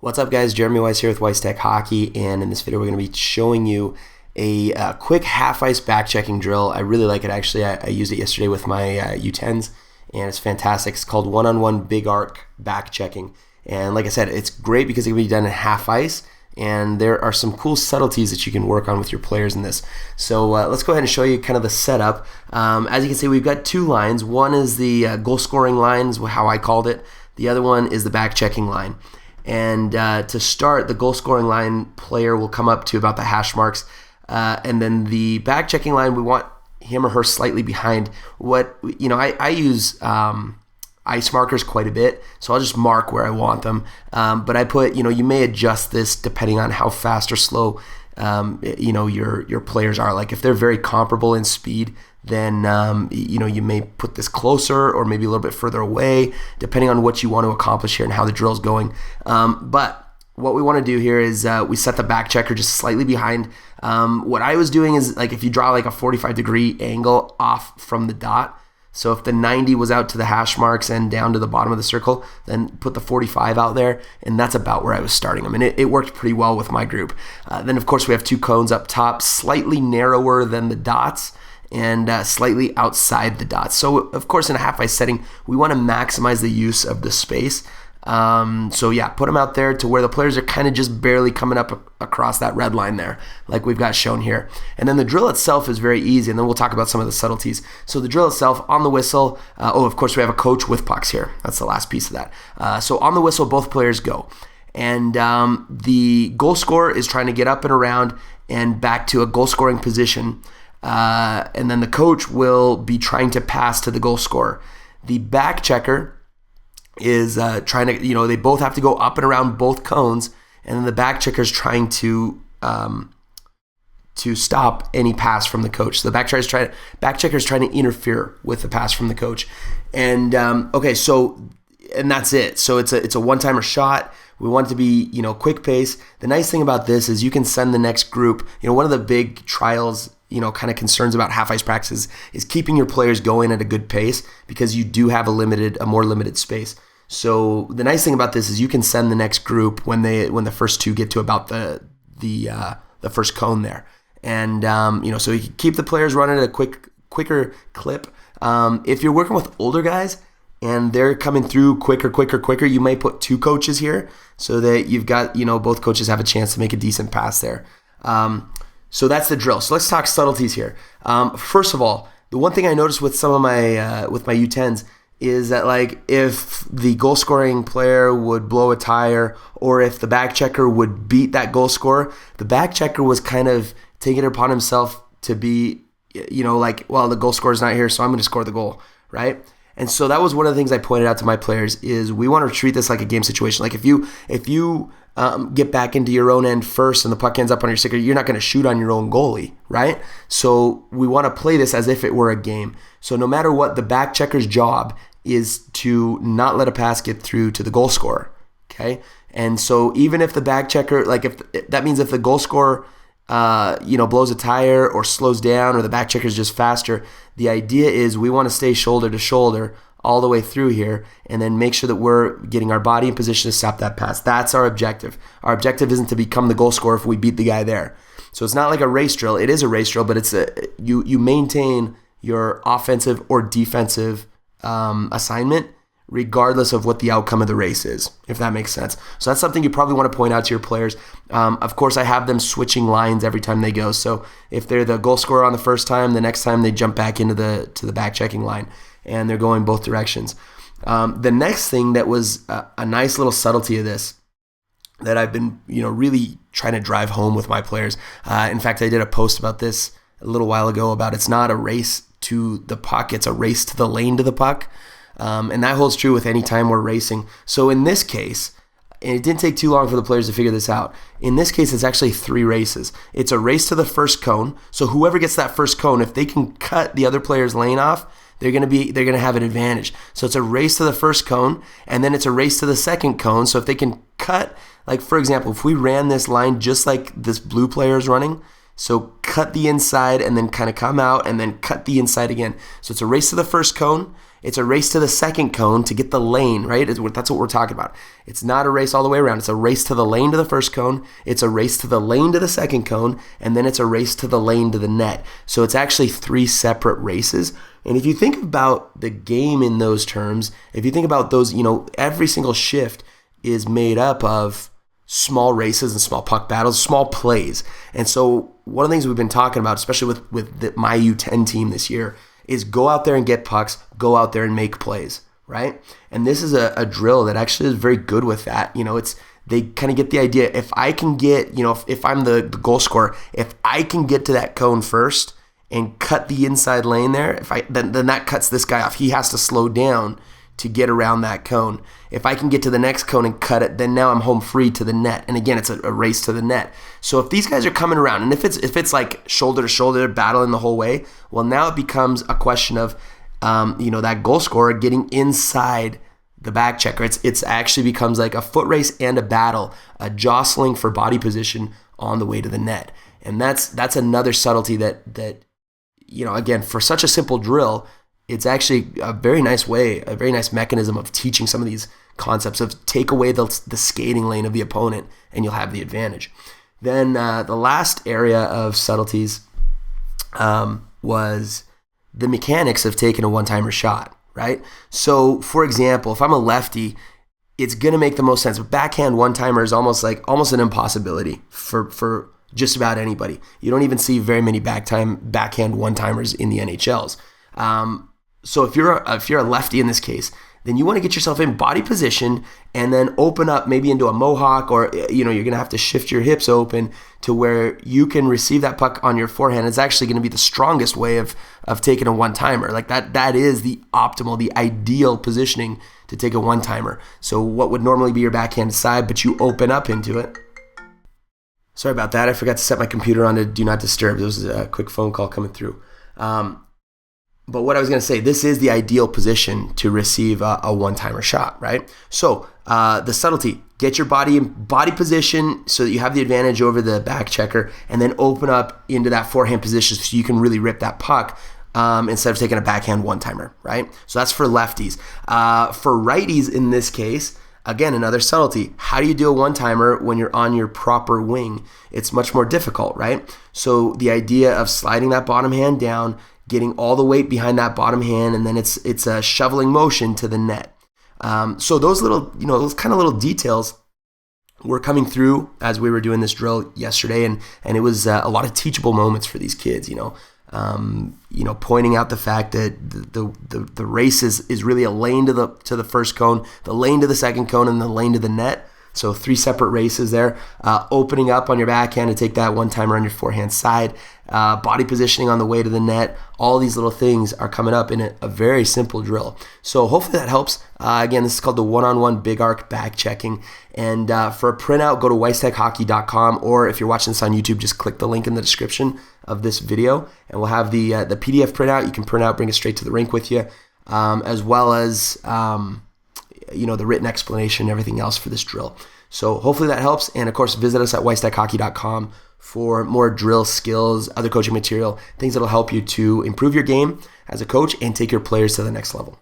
What's up, guys? Jeremy Weiss here with Weiss Tech Hockey, and in this video we're going to be showing you a quick half-ice back-checking drill. I really like it, actually. I used it yesterday with my U10s, and it's fantastic. It's called one-on-one Big Arc Backchecking, and like I said, it's great because it can be done in half-ice, and there are some cool subtleties that you can work on with your players in this. So let's go ahead and show you kind of the setup. As you can see, we've got two lines. One is the goal-scoring line, is how I called it. The other one is the back-checking line. And to start, the goal-scoring line player will come up to about the hash marks, and then the back-checking line, we want him or her slightly behind. I use ice markers quite a bit, so I'll just mark where I want them. But I put, you may adjust this depending on how fast or slow, your players are. Like if they're very comparable in speed, then you may put this closer or maybe a little bit further away, depending on what you want to accomplish here and how the drill's going. But what we want to do here is we set the back checker just slightly behind. What I was doing is, like, if you draw like a 45-degree angle off from the dot, so if the 90 was out to the hash marks and down to the bottom of the circle, then put the 45 out there, and that's about where I was starting them. And it worked pretty well with my group. Then, of course, we have two cones up top, slightly narrower than the dots, and slightly outside the dots. So, of course, in a half-ice setting, we want to maximize the use of the space. So yeah, put them out there to where the players are kind of just barely coming up across that red line there, like we've got shown here. And then the drill itself is very easy, and then we'll talk about some of the subtleties. So the drill itself, on the whistle, of course, we have a coach with pucks here. That's the last piece of that. So on the whistle, both players go. And the goal scorer is trying to get up and around and back to a goal-scoring position. And then the coach will be trying to pass to the goal scorer. The back checker is trying to, they both have to go up and around both cones, and then the back checker is trying to stop any pass from the coach. So the back checker is trying to interfere with the pass from the coach. And and that's it. So it's a one-timer shot. We want it to be, quick pace. The nice thing about this is you can send the next group. One of the big trials, kind of concerns about half-ice practices is keeping your players going at a good pace, because you do have a more limited space. So the nice thing about this is you can send the next group when the first two get to about the first cone there, and so you can keep the players running at a quicker clip. If you're working with older guys and they're coming through quicker, you may put two coaches here so that you've got both coaches have a chance to make a decent pass there. So that's the drill. So let's talk subtleties here. First of all, the one thing I noticed with some of my with my U10s is that, like, if the goal scoring player would blow a tire, or if the back checker would beat that goal scorer, the back checker was kind of taking it upon himself to be, well, the goal scorer's not here, so I'm going to score the goal, right? And so that was one of the things I pointed out to my players is we want to treat this like a game situation. Like if you get back into your own end first and the puck ends up on your sticker, you're not going to shoot on your own goalie, right? So we want to play this as if it were a game. So no matter what, the back checker's job is to not let a pass get through to the goal scorer, okay? And so even if the back checker, like if that means if the goal scorer blows a tire or slows down, or the back checker is just faster, the idea is we want to stay shoulder to shoulder all the way through here, and then make sure that we're getting our body in position to stop that pass. That's our objective. Our objective isn't to become the goal scorer if we beat the guy there. So it's not like a race drill. It is a race drill, but it's you maintain your offensive or defensive assignment regardless of what the outcome of the race is, if that makes sense. So that's something you probably want to point out to your players. Of course, I have them switching lines every time they go. So if they're the goal scorer on the first time, the next time they jump back into the back checking line, and they're going both directions. The next thing that was a nice little subtlety of this that I've been really trying to drive home with my players. In fact, I did a post about this a little while ago about it's not a race to the puck, it's a race to the lane to the puck. And that holds true with any time we're racing. So in this case, and it didn't take too long for the players to figure this out, in this case it's actually three races. It's a race to the first cone. So whoever gets that first cone, if they can cut the other player's lane off, they're gonna have an advantage. So it's a race to the first cone, and then it's a race to the second cone. So if they can cut, like for example, if we ran this line just like this blue player is running, so cut the inside and then kind of come out and then cut the inside again. So it's a race to the first cone, It's a race to the second cone to get the lane, right? That's what we're talking about. It's not a race all the way around. It's a race to the lane to the first cone. It's a race to the lane to the second cone. And then it's a race to the lane to the net. So it's actually 3 separate races. And if you think about the game in those terms, if you think about those, every single shift is made up of small races and small puck battles, small plays. And so one of the things we've been talking about, especially with my U10 team this year, is go out there and get pucks, go out there and make plays, right? And this is a drill that actually is very good with that. They kind of get the idea. If I can get, if I'm the goal scorer, if I can get to that cone first and cut the inside lane there, then that cuts this guy off. He has to slow down to get around that cone. If I can get to the next cone and cut it, then now I'm home free to the net. And again, it's a race to the net. So if these guys are coming around, and if it's like shoulder to shoulder battling the whole way, well, now it becomes a question of that goal scorer getting inside the back checker. It's actually becomes like a foot race and a battle, a jostling for body position on the way to the net. And that's another subtlety that again, for such a simple drill, it's actually a very nice way, a very nice mechanism of teaching some of these concepts of take away the skating lane of the opponent and you'll have the advantage. Then the last area of subtleties was the mechanics of taking a one-timer shot, right? So for example, if I'm a lefty, it's going to make the most sense. A backhand one-timer is almost an impossibility for just about anybody. You don't even see very many backhand one-timers in the NHLs. So if you're a lefty in this case, then you want to get yourself in body position and then open up maybe into a mohawk, or you're going to have to shift your hips open to where you can receive that puck on your forehand. It's actually going to be the strongest way of taking a one-timer. Like that is the optimal, the ideal positioning to take a one-timer. So what would normally be your backhand side, but you open up into it. Sorry about that. I forgot to set my computer on to do not disturb. There was a quick phone call coming through. But what I was going to say, this is the ideal position to receive a one-timer shot, right? So the subtlety, get your body in body position so that you have the advantage over the back checker, and then open up into that forehand position so you can really rip that puck instead of taking a backhand one-timer, right? So that's for lefties. For righties in this case, again, another subtlety. How do you do a one-timer when you're on your proper wing? It's much more difficult, right? So the idea of sliding that bottom hand down, getting all the weight behind that bottom hand, and then it's a shoveling motion to the net. So those those kind of little details were coming through as we were doing this drill yesterday, and it was a lot of teachable moments for these kids. Pointing out the fact that the race is really a lane to the first cone, the lane to the second cone, and the lane to the net. So 3 separate races there. Opening up on your backhand to take that one-timer on your forehand side. Body positioning on the way to the net. All these little things are coming up in a very simple drill. So hopefully that helps. Again, this is called the one-on-one Big Arc Backchecking. And for a printout, go to weisstechhockey.com, or if you're watching this on YouTube, just click the link in the description of this video, and we'll have the PDF printout. You can print out, bring it straight to the rink with you, as well as the written explanation and everything else for this drill. So hopefully that helps. And of course, visit us at weisstechhockey.com for more drill skills, other coaching material, things that'll help you to improve your game as a coach and take your players to the next level.